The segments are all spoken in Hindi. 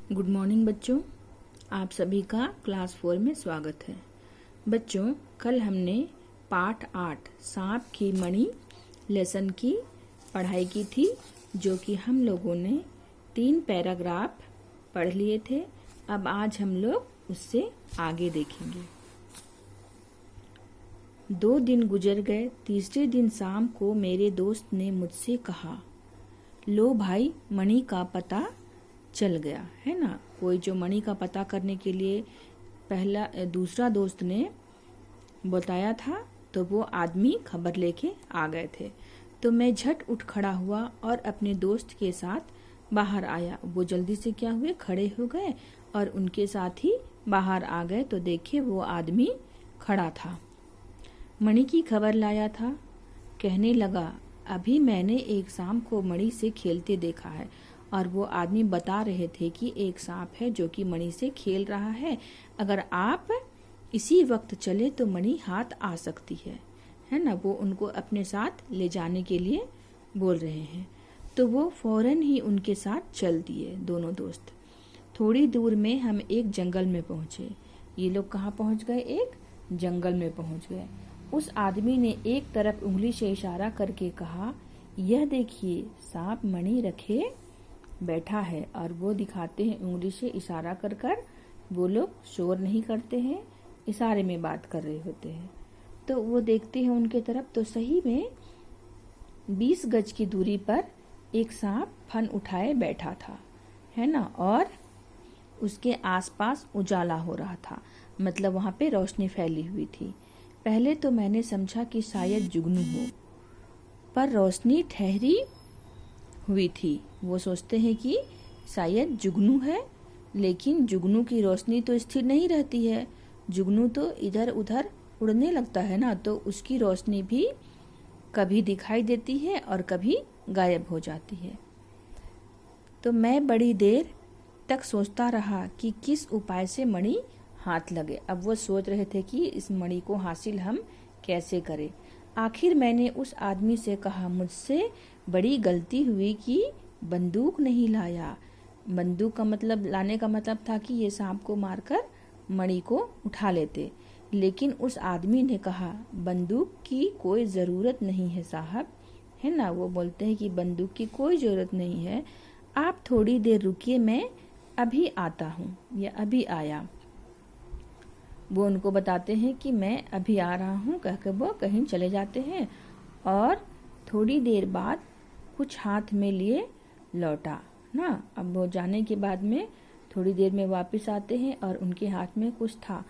गुड मॉर्निंग बच्चों, आप सभी का क्लास 4 में स्वागत है। बच्चों, कल हमने पाठ 8 सांप की मणि लेसन की पढ़ाई की थी, जो कि हम लोगों ने 3 पैराग्राफ पढ़ लिए थे। अब आज हम लोग उससे आगे देखेंगे। 2 दिन गुजर गए। तीसरे दिन शाम को मेरे दोस्त ने मुझसे कहा, लो भाई, मणि का पता चल गया है ना। कोई जो मणि का पता करने के लिए दूसरा दोस्त ने बताया था, तो वो आदमी खबर लेके आ गए थे। तो मैं झट उठ खड़ा हुआ और अपने दोस्त के साथ बाहर आया। वो जल्दी से क्या हुए, खड़े हो गए और उनके साथ ही बाहर आ गए। तो देखे वो आदमी खड़ा था, मणि की खबर लाया था। कहने लगा, अभी मैंने एक सांप को मणि से खेलते देखा है। और वो आदमी बता रहे थे कि एक सांप है जो कि मणि से खेल रहा है। अगर आप इसी वक्त चले तो मणि हाथ आ सकती है ना। वो उनको अपने साथ ले जाने के लिए बोल रहे हैं। तो वो फौरन ही उनके साथ चल दिए दोनों दोस्त। थोड़ी दूर में हम एक जंगल में पहुंचे। ये लोग कहाँ पहुंच गए? एक जंगल में पहुंच गए। उस आदमी ने एक तरफ उंगली से इशारा करके कहा, यह देखिए, सांप मणि रखे बैठा है। और वो दिखाते हैं उंगली से इशारा कर कर। वो लोग शोर नहीं करते हैं, इशारे में बात कर रहे होते हैं। तो वो देखते हैं उनके तरफ, तो सही में 20 गज की दूरी पर एक सांप फन उठाए बैठा था, है ना। और उसके आसपास उजाला हो रहा था, मतलब वहां पे रोशनी फैली हुई थी। पहले तो मैंने समझा कि शायद जुगनू हो, पर रोशनी ठहरी हुई थी। वो सोचते हैं कि शायद जुगनू है, लेकिन जुगनू की रोशनी तो स्थिर नहीं रहती है। जुगनू तो इधर उधर उड़ने लगता है ना, तो उसकी रोशनी भी कभी दिखाई देती है और कभी गायब हो जाती है। तो मैं बड़ी देर तक सोचता रहा कि किस उपाय से मणि हाथ लगे। अब वो सोच रहे थे कि इस मणि को हासिल हम कैसे करें। आखिर मैंने उस आदमी से कहा, मुझसे बड़ी गलती हुई कि बंदूक नहीं लाया। बंदूक का मतलब, लाने का मतलब था कि ये सांप को मारकर मणि को उठा लेते। लेकिन उस आदमी ने कहा, बंदूक की कोई ज़रूरत नहीं है साहब, है ना। वो बोलते हैं कि बंदूक की कोई ज़रूरत नहीं है, आप थोड़ी देर रुकिए, मैं अभी आता हूँ या अभी आया। वो उनको बताते हैं कि मैं अभी आ रहा हूँ, कहकर वो कहीं चले जाते हैं। और थोड़ी देर बाद कुछ हाथ में लिए लौटा ना। अब वो जाने के बाद में थोड़ी देर में वापस आते हैं और उनके हाथ में कुछ था।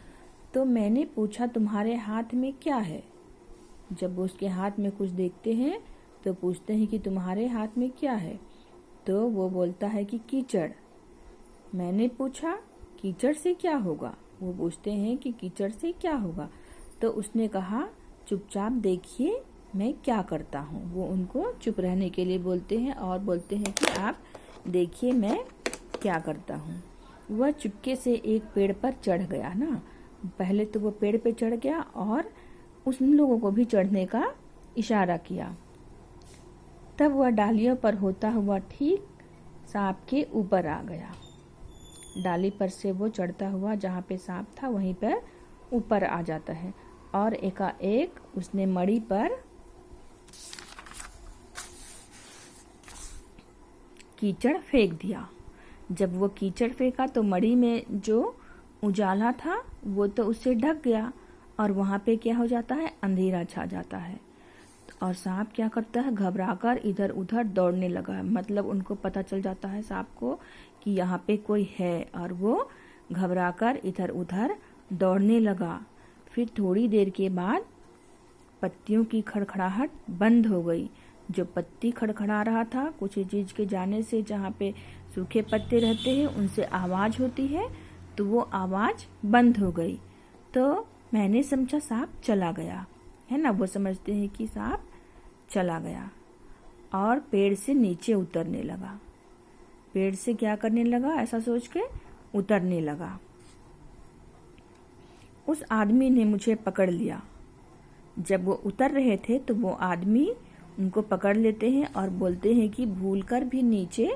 तो मैंने पूछा, तुम्हारे हाथ में क्या है? जब वो उसके हाथ में कुछ देखते हैं तो पूछते हैं कि तुम्हारे हाथ में क्या है? तो वो बोलता है कि कीचड़। मैंने पूछा, कीचड़ से क्या होगा? वो पूछते हैं कि कीचड़ से क्या होगा? तो उसने कहा, चुपचाप देखिए मैं क्या करता हूँ। वो उनको चुप रहने के लिए बोलते हैं और बोलते हैं कि आप देखिए मैं क्या करता हूँ। वह चुपके से एक पेड़ पर चढ़ गया ना। पहले तो वो पेड़ पे चढ़ गया और उन लोगों को भी चढ़ने का इशारा किया। तब वह डालियों पर होता हुआ ठीक सांप के ऊपर आ गया। डाली पर से वो चढ़ता हुआ जहाँ पे सांप था वहीं पर ऊपर आ जाता है और एकाएक उसने मणि पर कीचड़ फेंक दिया। जब वो कीचड़ फेंका तो मणि में जो उजाला था वो तो उससे ढक गया और वहाँ पे क्या हो जाता है, अंधेरा छा जाता है। और सांप क्या करता है, घबराकर इधर उधर दौड़ने लगा। मतलब उनको पता चल जाता है सांप को कि यहाँ पे कोई है, और वो घबराकर इधर उधर दौड़ने लगा। फिर थोड़ी देर के बाद पत्तियों की खड़खड़ाहट बंद हो गई। जो पत्ती खड़खड़ा रहा था, कुछ चीज के जाने से, जहाँ पे सूखे पत्ते रहते हैं उनसे आवाज होती है, तो वो आवाज बंद हो गई। तो मैंने समझा सांप चला गया, है ना। वो समझते हैं कि सांप चला गया और पेड़ से नीचे उतरने लगा। पेड़ से क्या करने लगा, ऐसा सोच के उतरने लगा। उस आदमी ने मुझे पकड़ लिया। जब वो उतर रहे थे तो वो आदमी उनको पकड़ लेते हैं और बोलते हैं कि भूलकर भी नीचे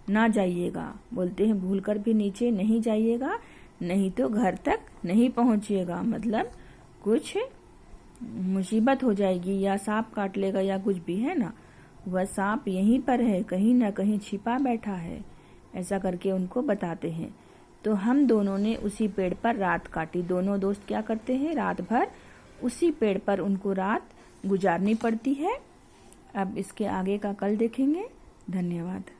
ना जाइएगा। बोलते हैं भूलकर भी नीचे नहीं जाइएगा, नहीं तो घर तक नहीं पहुंचिएगा। मतलब कुछ मुसीबत हो जाएगी या सांप काट लेगा या कुछ भी, है ना। वह सांप यहीं पर है, कहीं ना कहीं छिपा बैठा है, ऐसा करके उनको बताते हैं। तो हम दोनों ने उसी पेड़ पर रात काटी। दोनों दोस्त क्या करते हैं, रात भर उसी पेड़ पर उनको रात गुजारनी पड़ती है। अब इसके आगे का कल देखेंगे। धन्यवाद।